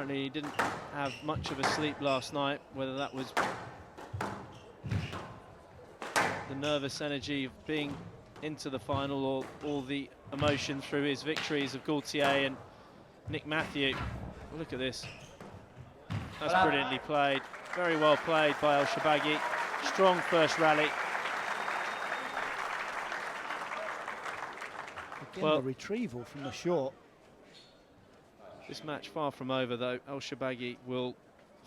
Apparently he didn't have much of a sleep last night, whether that was the nervous energy of being into the final or all the emotion through his victories of Gaultier and Nick Matthew. Look at this. That's brilliantly played. Very well played by ElShorbagy. Strong first rally. Again, well, a retrieval from the short. This match far from over though. ElShorbagy will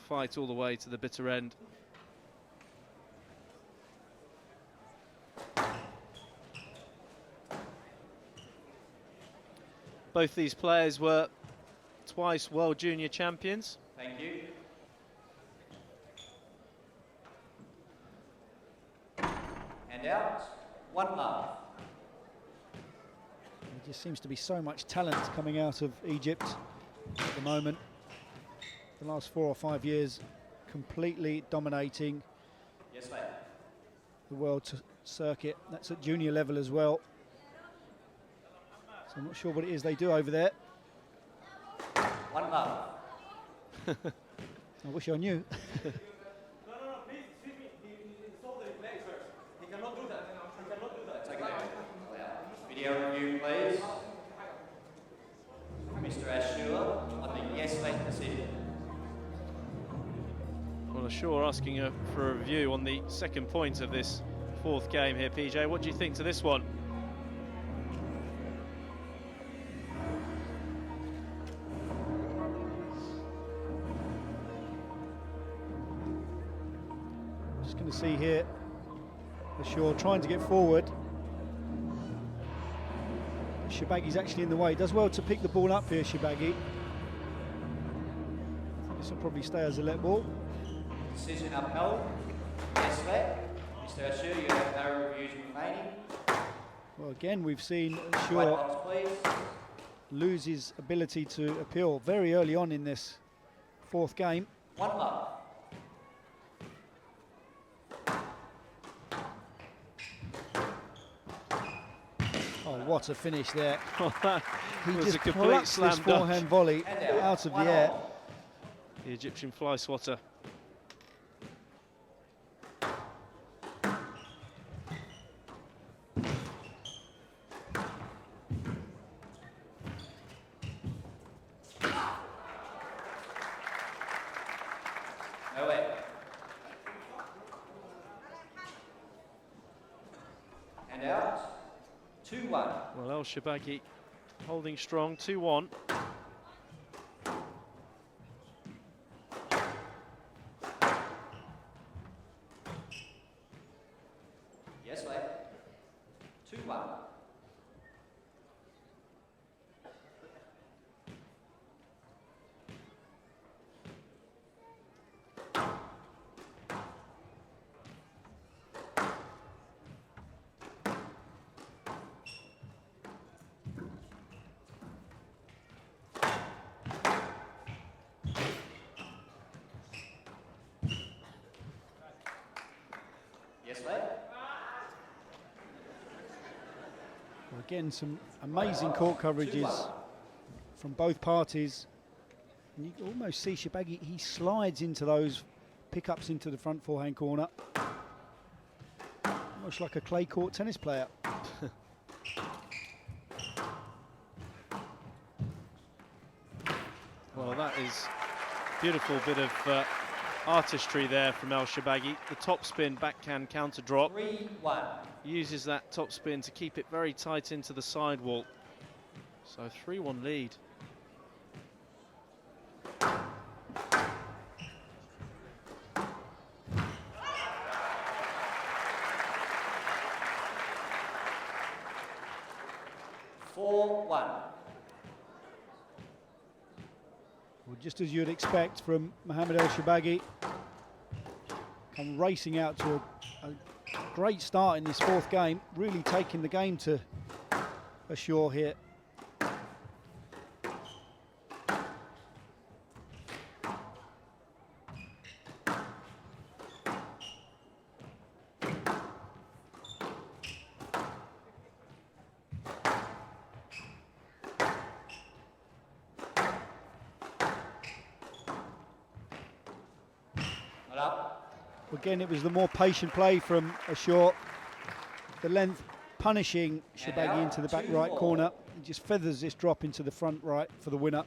fight all the way to the bitter end. Both these players were twice World Junior champions. Thank you. And out, 1 love. There just seems to be so much talent coming out of Egypt at the moment. The last 4 or 5 years, completely dominating the world circuit. That's at junior level as well. So I'm not sure what it is they do over there. 1 love. I wish I knew. No, please, excuse me. He solved the replay first. He cannot do that. He cannot do that. Take a video review, please. Mr. Ashour on the yes-late decision. Well, Ashour asking for a review on the second point of this 4th game here, PJ. What do you think to this one? Just going to see here, Ashour trying to get forward. ElShorbagy's actually in the way. Does well to pick the ball up here, ElShorbagy. This will probably stay as a let ball. Decision upheld. Yes, let. Mr. Ashour, you have no reviews remaining. Well, again, we've seen Ashour lose his ability to appeal very early on in this 4th game. 1 love. Oh, what a finish there. He just a complete slam this forehand volley out of the air. The Egyptian fly swatter. No way. And out. 2-1. Well, ElShorbagy holding strong, 2-1. Yes, late. 2-1. Yes, late. Well, again, some amazing court coverages from both parties. And you can almost see ElShorbagy, he slides into those pickups into the front forehand corner. Almost like a clay court tennis player. Well, that is a beautiful bit of artistry there from ElShorbagy. The top spin backhand counter drop. 3-1. Uses that top spin to keep it very tight into the sidewall. So 3-1 lead. Well, just as you'd expect from Mohamed ElShorbagy, come racing out to a great start in this 4th game, really taking the game to Ashour here. Again, it was the more patient play from Ashour. The length punishing Shorbagy into the back right corner. He just feathers this drop into the front right for the winner.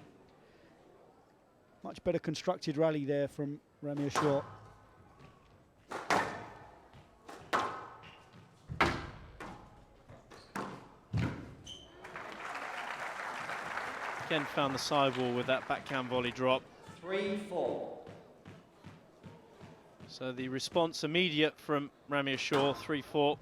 Much better constructed rally there from Ramy Ashour. Again found the sidewall with that backhand volley drop. 3-4. So the response immediate from Ramy Ashour, 3-4.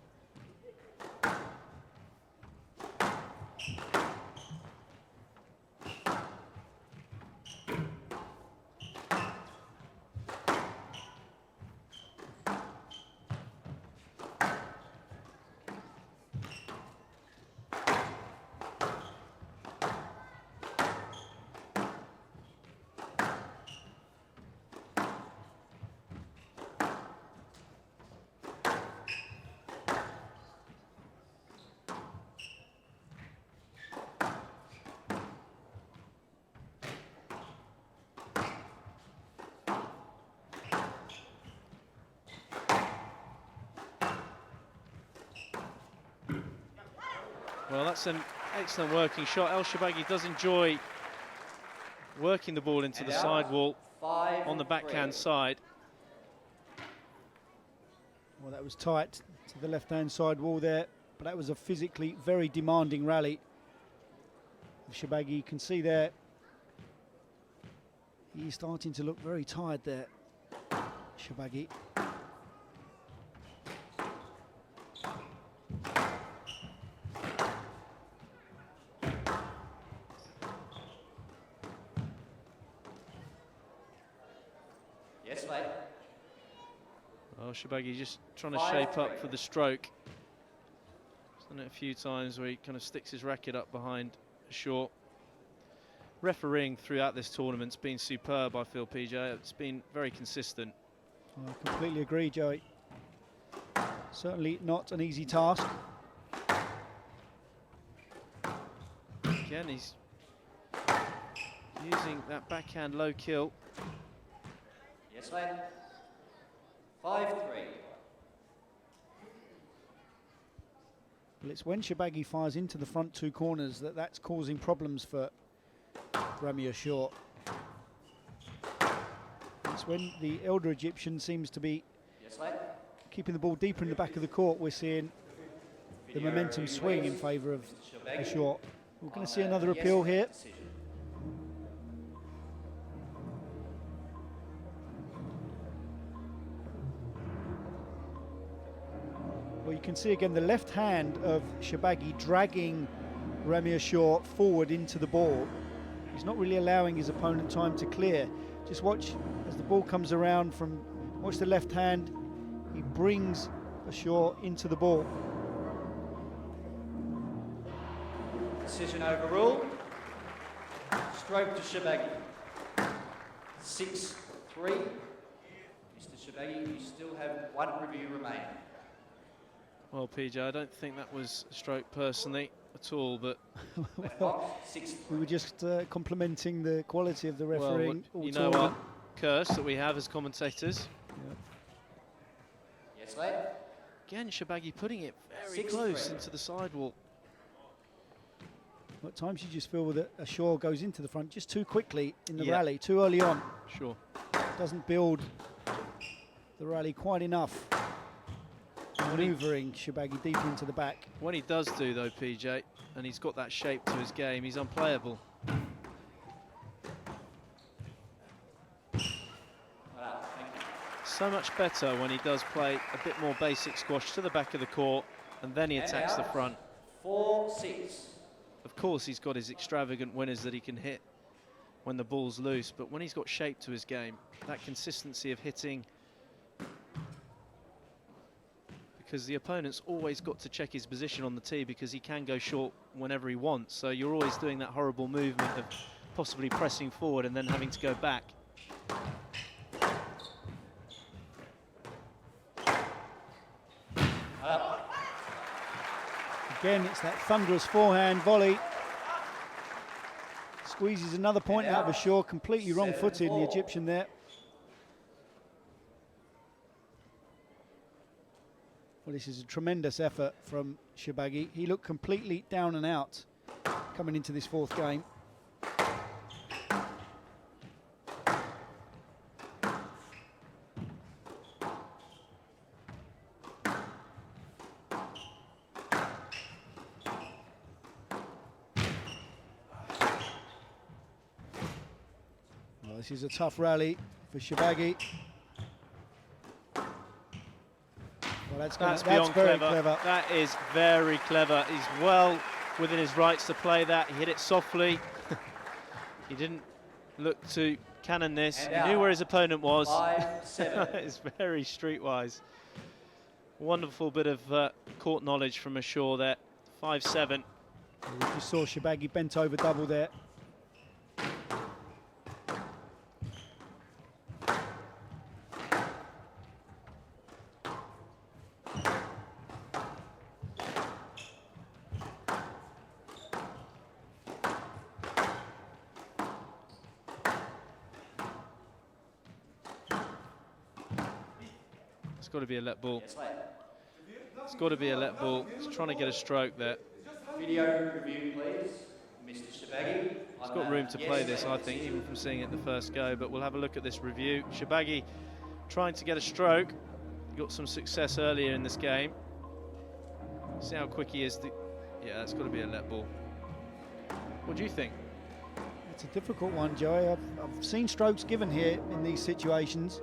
Well, that's an excellent working shot. ElShorbagy does enjoy working the ball into the sidewall on the backhand side. Well, that was tight to the left-hand side wall there, but that was a physically very demanding rally. Shorbagy, you can see there, he's starting to look very tired there, Shorbagy. Yes, mate. Well, Shorbagy just trying to shape up for the stroke. He's done it a few times where he kind of sticks his racket up behind Ashour. Refereeing throughout this tournament's been superb, I feel, PJ. It's been very consistent. I completely agree, Joey. Certainly not an easy task. Again, he's using that backhand low kill. Yes, mate. 5-3. Well, it's when Shorbagy fires into the front two corners that's causing problems for Ramy Ashour. It's when the elder Egyptian seems to be keeping the ball deeper in the back of the court, we're seeing the momentum swing in favour of Ashour. We're going to see another appeal here. Well, you can see again the left hand of Shorbagy dragging Ramy Ashour forward into the ball. He's not really allowing his opponent time to clear. Just watch as the ball comes around from, watch the left hand, he brings Ashour into the ball. Decision overruled. Stroke to Shorbagy. 6-3. Mr. Shorbagy, you still have one review remaining. Well, PJ, I don't think that was a stroke personally at all, but Well, we were just complimenting the quality of the refereeing. Well, you know our curse that we have as commentators. Yep. Yes, mate. Again, Shorbagy putting it very close into the sidewall. At times you just feel that Ashour goes into the front just too quickly in the rally, too early on. Sure. Doesn't build the rally quite enough. Manoeuvring Shorbagy deeper into the back. When he does do, though, PJ, and he's got that shape to his game, he's unplayable. So much better when he does play a bit more basic squash to the back of the court, and then he attacks the front. 4-6. Of course, he's got his extravagant winners that he can hit when the ball's loose, but when he's got shape to his game, that consistency of hitting, because the opponent's always got to check his position on the tee because he can go short whenever he wants. So you're always doing that horrible movement of possibly pressing forward and then having to go back. Again, it's that thunderous forehand volley. Squeezes another point out of Ashour, completely wrong-footed, the Egyptian there. this is a tremendous effort from Shorbagy. He looked completely down and out coming into this fourth game. Well, this is a tough rally for Shorbagy. Well, That's beyond very clever. That is very clever. He's well within his rights to play that. He hit it softly. He didn't look to cannon this. He knew where his opponent was. 5-7. It's very streetwise. Wonderful bit of court knowledge from Ashour there. 5-7. We just saw Shorbagy bent over double there. It's got to be a let ball. Yes, lad. It's got to be a let ball. He's trying to get a stroke there. Video review, please. Mr. Shorbagy. He's got room to play this, I think, even from seeing it the first go, but we'll have a look at this review. Shorbagy trying to get a stroke. Got some success earlier in this game. See how quick he is. Yeah, that's got to be a let ball. What do you think? It's a difficult one, Joey. I've seen strokes given here in these situations.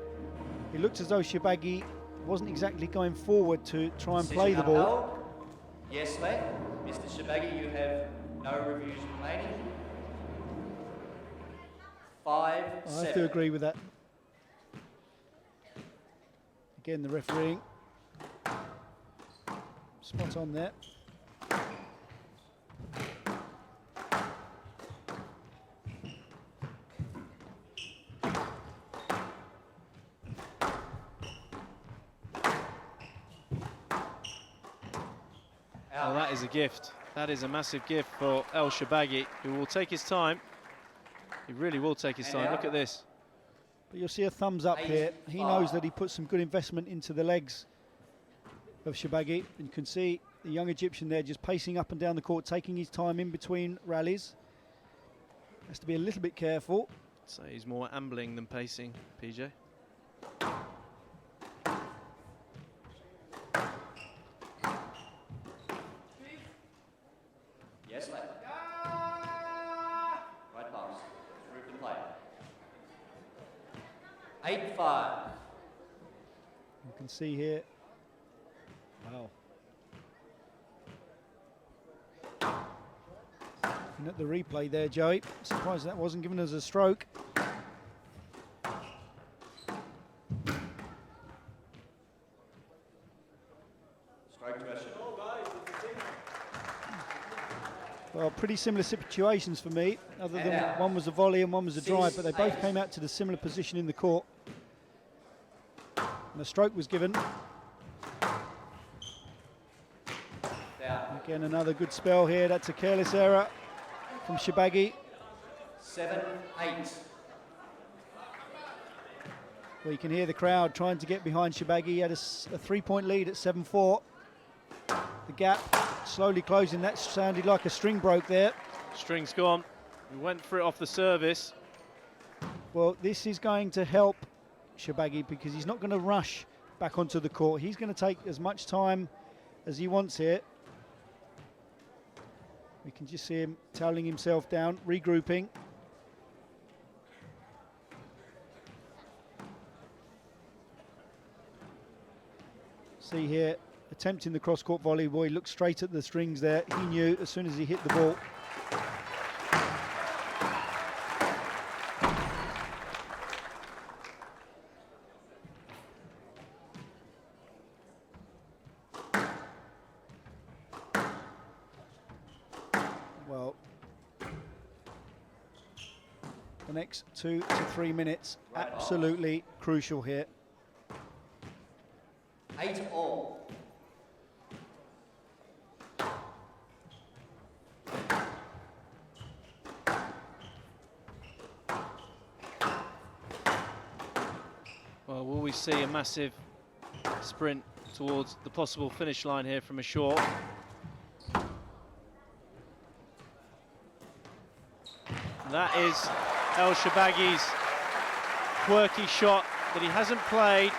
It looked as though Shorbagy wasn't exactly going forward to try and play the ball. Yes, lad. Mr. Shorbagy, you have no reviews remaining. 5-7. I have to agree with that. Again, the refereeing. Spot on there. Oh, that is a gift. That is a massive gift for ElShorbagy, who will take his time. He really will take his time. Look at this. But you'll see a thumbs up here. He knows that he put some good investment into the legs of Shorbagy. And you can see the young Egyptian there just pacing up and down the court, taking his time in between rallies. Has to be a little bit careful. So he's more ambling than pacing, PJ. Yes, lad. Right pass. Through to play. 8-5. You can see here. Wow. Looking at the replay there, Joey. Surprised that wasn't given as a stroke. Stroke to Ashour. Well, pretty similar situations for me, other than one was a volley and one was a drive, but they both came out to the similar position in the court. And a stroke was given. Down. Again, another good spell here. That's a careless error from Shorbagy. 7-8. Well, you can hear the crowd trying to get behind Shorbagy. He had a 3-point lead at 7-4. The gap slowly closing. That sounded like a string broke there. String's gone. We went for it off the service. Well, this is going to help Shorbagy because he's not going to rush back onto the court. He's going to take as much time as he wants here. We can just see him toweling himself down, regrouping. See here, attempting the cross-court volley. Boy, he looked straight at the strings there. He knew as soon as he hit the ball. Well, the next 2 to 3 minutes, absolutely crucial here. 8-all. Well, will we see a massive sprint towards the possible finish line here from Ashour. That is ElShorbagy's quirky shot that he hasn't played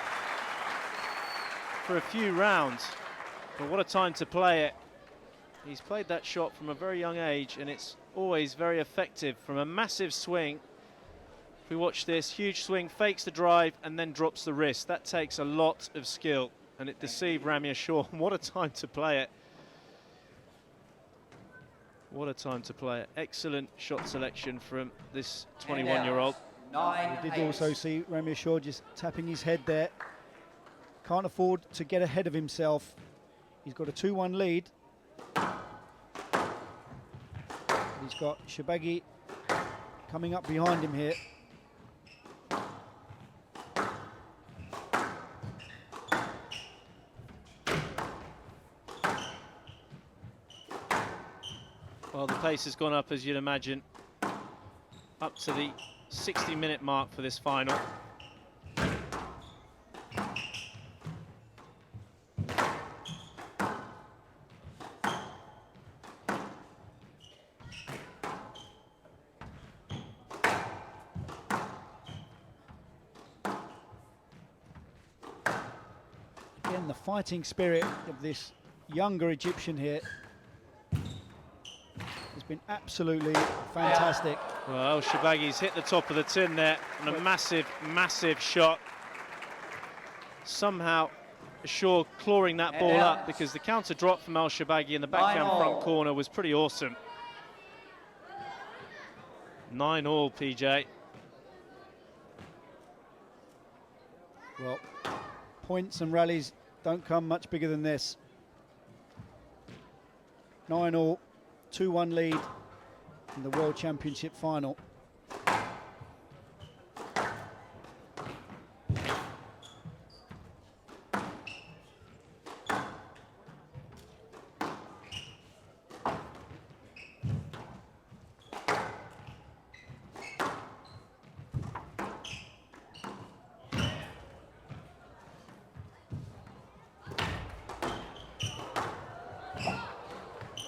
for a few rounds. But what a time to play it. He's played that shot from a very young age, and it's always very effective from a massive swing. If we watch this, huge swing, fakes the drive, and then drops the wrist. That takes a lot of skill, and it deceived Ramy Ashour. What a time to play it. What a time to play it. Excellent shot selection from this 21-year-old. We did also see Ramy Ashour just tapping his head there. Can't afford to get ahead of himself. He's got a 2-1 lead. He's got Shorbagy coming up behind him here. Well, the pace has gone up, as you'd imagine, up to the 60-minute mark for this final. Again, the fighting spirit of this younger Egyptian here has been absolutely fantastic. Well, ElShorbagy's hit the top of the tin there, and a massive, massive shot. Somehow, Ashour clawing that ball up, because the counter drop from ElShorbagy in the backhand front corner was pretty awesome. 9-all, PJ. Well, points and rallies don't come much bigger than this. 9-all, 2-1 lead in the World Championship final.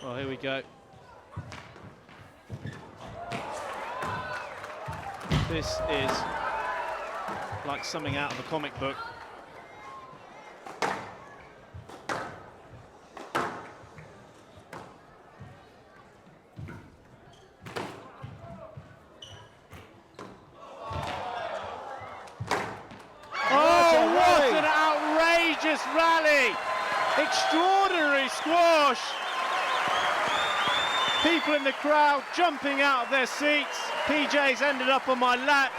Well, here we go. This is like something out of a comic book. Oh, what an outrageous rally! Extraordinary squash! People in the crowd jumping out of their seats. PJ's ended up on my lap.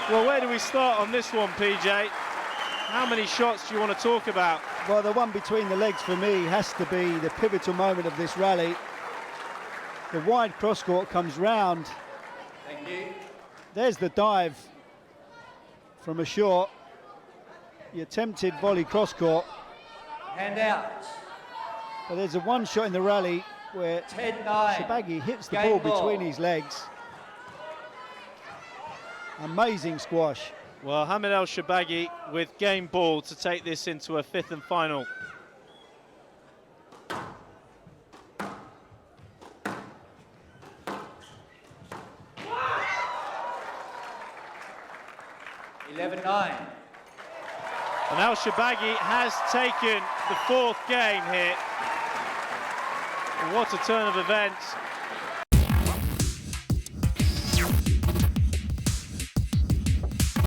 Well, where do we start on this one, PJ? How many shots do you want to talk about? Well, the one between the legs for me has to be the pivotal moment of this rally. The wide cross-court comes round. Thank you. There's the dive from Ashour. The attempted volley cross-court. Hand out. But there's a one shot in the rally where 10-9. Shorbagy hits the Game ball between ball. his legs. Amazing squash. Well, Mohamed ElShorbagy with game ball to take this into a fifth and final. And ElShorbagy has taken the fourth game here. And what a turn of events.